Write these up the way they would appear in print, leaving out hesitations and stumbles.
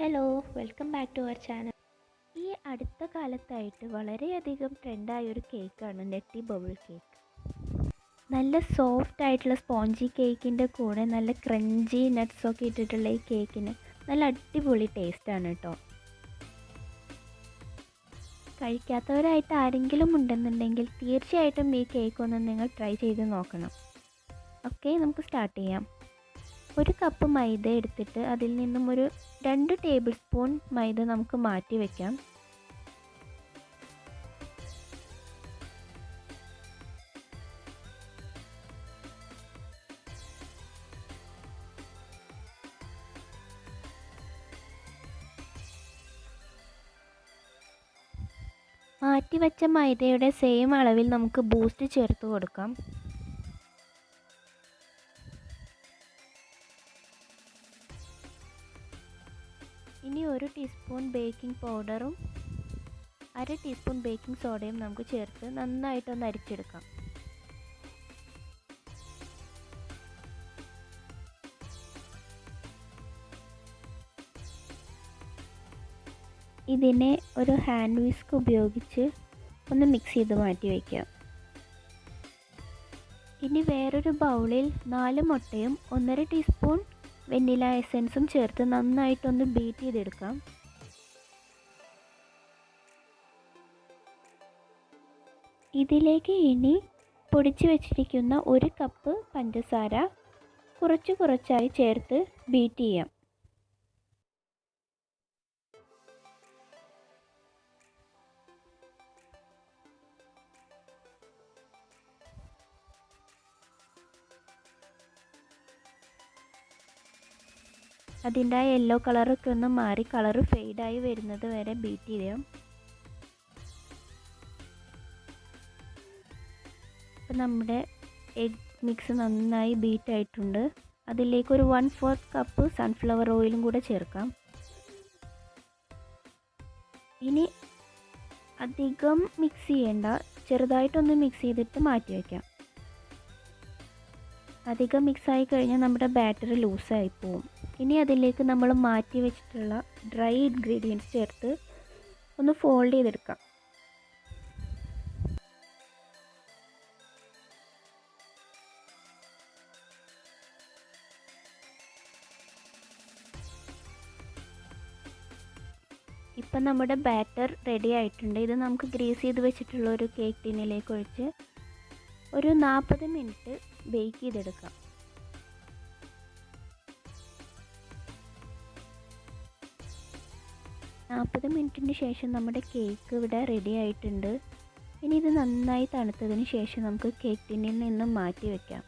Hello, welcome back to our channel. ഈ അടുത്ത കാലത്തായിട്ട് വളരെയധികം ട്രെൻഡായ ഒരു കേക്കാണ് നെട്ടി ബബിൾ കേക്ക്. നല്ല സോഫ്റ്റ് ആയിട്ടുള്ള സ്പോഞ്ചി കേക്കിൻ്റെ കൂടെ നല്ല ക്രഞ്ചി നട്ട്സൊക്കെ ഇട്ടിട്ടുള്ള ഈ കേക്കിന് നല്ല അടിപൊളി ടേസ്റ്റാണ് കേട്ടോ. കഴിക്കാത്തവരായിട്ട് ആരെങ്കിലും ഉണ്ടെന്നുണ്ടെങ്കിൽ തീർച്ചയായിട്ടും ഈ കേക്ക് ഒന്ന് നിങ്ങൾ ട്രൈ ചെയ്ത് നോക്കണം. ഓക്കെ, നമുക്ക് സ്റ്റാർട്ട് ചെയ്യാം. ഒരു കപ്പ് മൈദ എടുത്തിട്ട് അതിൽ നിന്നും ഒരു 2 ടേബിൾ സ്പൂൺ മൈദ നമുക്ക് മാറ്റി വയ്ക്കാം. മാറ്റി വച്ച മൈദയുടെ സെയിം അളവിൽ നമുക്ക് ബൂസ്റ്റ് ചേർത്ത് കൊടുക്കാം. ഇനി 1 ടീസ്പൂൺ ബേക്കിംഗ് പൗഡറും 1/2 ടീസ്പൂൺ ബേക്കിംഗ് സോഡയും നമുക്ക് ചേർത്ത് നന്നായിട്ടൊന്ന് അരിച്ചെടുക്കാം. ഇതിനെ ഒരു ഹാൻഡ് വിസ്ക് ഉപയോഗിച്ച് ഒന്ന് മിക്സ് ചെയ്ത് മാറ്റി വയ്ക്കാം. ഇനി വേറൊരു ബൗളിൽ 4 മുട്ടയും 1/2 ടീസ്പൂൺ വെനില എസൻസും ചേർത്ത് നന്നായിട്ടൊന്ന് ബീറ്റ് ചെയ്തെടുക്കാം. ഇതിലേക്ക് ഇനി പൊടിച്ചു വച്ചിരിക്കുന്ന 1 കപ്പ് പഞ്ചസാര കുറച്ചായി ചേർത്ത് ബീറ്റ് ചെയ്യാം. അതിൻ്റെ ആ യെല്ലോ കളറൊക്കെ ഒന്ന് മാറി കളറ് ഫെയ്ഡായി വരുന്നത് വരെ ബീറ്റ് ചെയ്യാം. അപ്പോൾ നമ്മുടെ എഗ് മിക്സ് നന്നായി ബീറ്റ് ആയിട്ടുണ്ട്. അതിലേക്ക് ഒരു 1/4 കപ്പ് സൺഫ്ലവർ ഓയിലും കൂടെ ചേർക്കാം. ഇനി അധികം മിക്സ് ചെയ്യേണ്ട, ചെറുതായിട്ടൊന്ന് മിക്സ് ചെയ്തിട്ട് മാറ്റി വയ്ക്കാം. അധികം മിക്സായി കഴിഞ്ഞാൽ നമ്മുടെ ബാറ്ററി ലൂസായി പോവും. ഇനി അതിലേക്ക് നമ്മൾ മാറ്റി വെച്ചിട്ടുള്ള ഡ്രൈ ഇൻഗ്രീഡിയൻസ് ചേർത്ത് ഒന്ന് ഫോൾഡ് ചെയ്തെടുക്കാം. ഇപ്പം നമ്മുടെ ബാറ്റർ റെഡി ആയിട്ടുണ്ട്. ഇത് നമുക്ക് ഗ്രീസ് ചെയ്ത് വെച്ചിട്ടുള്ള ഒരു കേക്ക് ടിന്നിലേക്ക് ഒഴിച്ച് ഒരു 40 മിനിറ്റ് ബേക്ക് ചെയ്തെടുക്കാം. മിനിറ്റിന് ശേഷം നമ്മുടെ കേക്ക് ഇവിടെ റെഡി ആയിട്ടുണ്ട്. ഇനി ഇത് നന്നായി തണുത്തതിന് ശേഷം നമുക്ക് കേക്ക് ടിന്നിൽ നിന്നും മാറ്റി വയ്ക്കാം.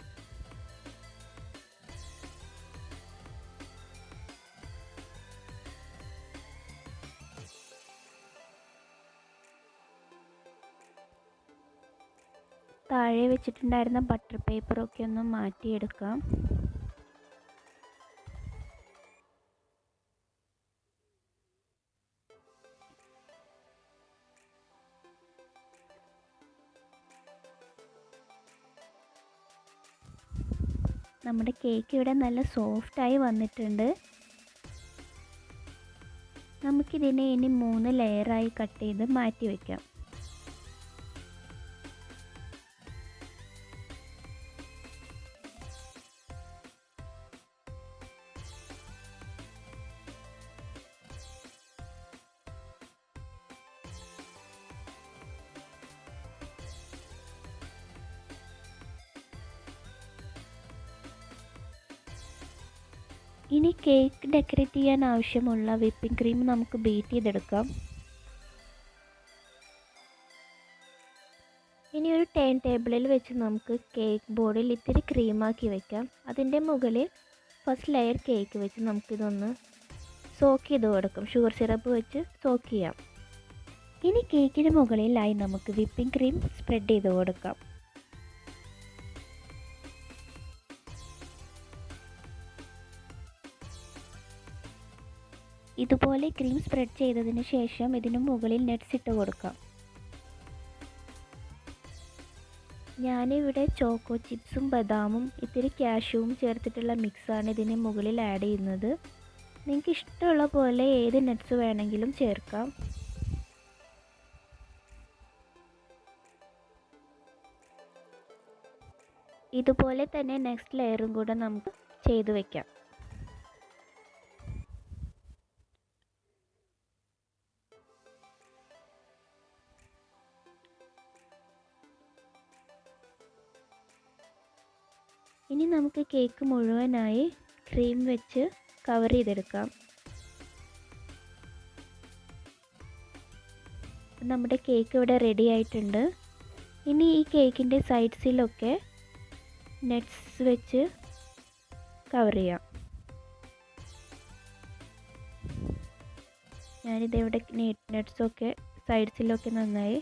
താഴെ വെച്ചിട്ടുണ്ടായിരുന്ന ബട്ടർ പേപ്പറൊക്കെ ഒന്ന് മാറ്റിയെടുക്കാം. നമ്മുടെ കേക്ക് ഇവിടെ നല്ല സോഫ്റ്റായി വന്നിട്ടുണ്ട്. നമുക്കിതിനെ ഇനി 3 ലെയറായി കട്ട് ചെയ്ത് മാറ്റി വയ്ക്കാം. ഇനി കേക്ക് ഡെക്കറേറ്റ് ചെയ്യാൻ ആവശ്യമുള്ള വിപ്പിംഗ് ക്രീം നമുക്ക് ബീറ്റ് ചെയ്തെടുക്കാം. ഇനി ഒരു ടേൺ ടേബിളിൽ വെച്ച് നമുക്ക് കേക്ക് ബോർഡിൽ ഇത്തിരി ക്രീമാക്കി വയ്ക്കാം. അതിൻ്റെ മുകളിൽ ഫസ്റ്റ് ലെയർ കേക്ക് വെച്ച് നമുക്കിതൊന്ന് സോക്ക് ചെയ്ത് കൊടുക്കാം. ഷുഗർ സിറപ്പ് വെച്ച് സോക്ക് ചെയ്യാം. ഇനി കേക്കിന് മുകളിലായി നമുക്ക് വിപ്പിംഗ് ക്രീം സ്പ്രെഡ് ചെയ്ത് കൊടുക്കാം. ഇതുപോലെ ക്രീം സ്പ്രെഡ് ചെയ്തതിന് ശേഷം ഇതിന് മുകളിൽ നട്ട്സ് ഇട്ട് കൊടുക്കാം. ഞാനിവിടെ ചോക്കോ ചിപ്സും ബദാമും ഇത്തിരി കാഷ്യൂവും ചേർത്തിട്ടുള്ള മിക്സാണ് ഇതിന് മുകളിൽ ആഡ് ചെയ്യുന്നത്. നിങ്ങൾക്ക് ഇഷ്ടമുള്ള പോലെ ഏത് നട്ട്സ് വേണമെങ്കിലും ചേർക്കാം. ഇതുപോലെ തന്നെ നെക്സ്റ്റ് ലെയറും കൂടെ നമുക്ക് ചെയ്തു വയ്ക്കാം. ഇനി നമുക്ക് കേക്ക് മുഴുവനായി ക്രീം വെച്ച് കവർ ചെയ്തെടുക്കാം. നമ്മുടെ കേക്ക് ഇവിടെ റെഡി ആയിട്ടുണ്ട്. ഇനി ഈ കേക്കിൻ്റെ സൈഡ്സിലൊക്കെ നട്ട്സ് വെച്ച് കവർ ചെയ്യാം. ഞാനിതിവിടെ നട്ട്സൊക്കെ സൈഡ്സിലൊക്കെ നന്നായി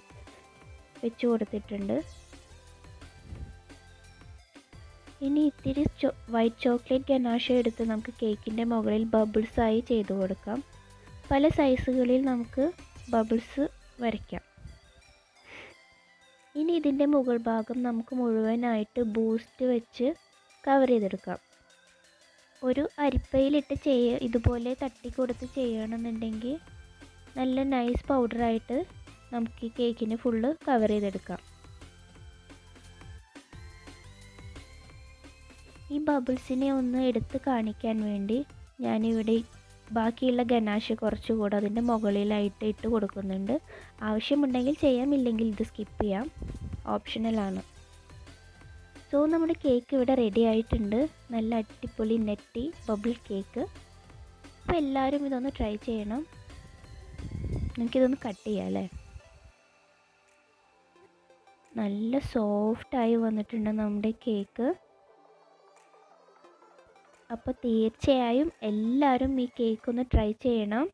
വെച്ച് കൊടുത്തിട്ടുണ്ട്. ഇനി ഇത്തിരി വൈറ്റ് ചോക്ലേറ്റ് ഗനാഷ എടുത്ത് നമുക്ക് കേക്കിൻ്റെ മുകളിൽ ബബിൾസായി ചെയ്തു കൊടുക്കാം. പല സൈസുകളിൽ നമുക്ക് ബബിൾസ് വരയ്ക്കാം. ഇനി ഇതിൻ്റെ മുകൾ ഭാഗം നമുക്ക് മുഴുവനായിട്ട് ബൂസ്റ്റ് വെച്ച് കവർ ചെയ്തെടുക്കാം. ഒരു അരിപ്പയിലിട്ട് ഇതുപോലെ തട്ടിക്കൊടുത്ത് ചെയ്യണമെന്നുണ്ടെങ്കിൽ നല്ല നൈസ് പൗഡറായിട്ട് നമുക്ക് ഈ കേക്കിന് ഫുള്ള് കവർ ചെയ്തെടുക്കാം. ഈ ബബിൾസിനെ ഒന്ന് എടുത്ത് കാണിക്കാൻ വേണ്ടി ഞാനിവിടെ ബാക്കിയുള്ള ഗനാഷ കുറച്ചുകൂടെ അതിൻ്റെ മുകളിലായിട്ട് ഇട്ട് കൊടുക്കുന്നുണ്ട്. ആവശ്യമുണ്ടെങ്കിൽ ചെയ്യാം, ഇല്ലെങ്കിൽ ഇത് സ്കിപ്പ് ചെയ്യാം, ഓപ്ഷണലാണ്. സോ നമ്മുടെ കേക്ക് ഇവിടെ റെഡി ആയിട്ടുണ്ട്. നല്ല അടിപൊളി നെറ്റി ബബിൾ കേക്ക്. അപ്പോൾ എല്ലാവരും ഇതൊന്ന് ട്രൈ ചെയ്യണം. നമുക്കിതൊന്ന് കട്ട് ചെയ്യാം അല്ലേ. നല്ല സോഫ്റ്റായി വന്നിട്ടുണ്ട് നമ്മുടെ കേക്ക്. അപ്പോൾ തീർച്ചയായും എല്ലാവരും ഈ കേക്ക് ഒന്ന് ട്രൈ ചെയ്യണം.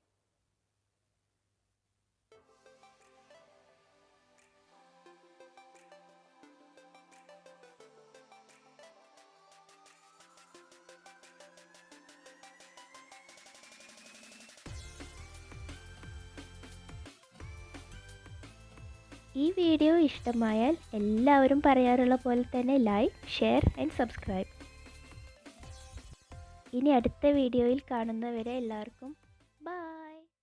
ഈ വീഡിയോ ഇഷ്ടമായാൽ എല്ലാവരും പറയാറുള്ള പോലെ തന്നെ ലൈക്ക്, ഷെയർ ആൻഡ് സബ്സ്ക്രൈബ്. ഇനി അടുത്ത വീഡിയോയിൽ കാണുന്നവരെ എല്ലാവർക്കും ബൈ.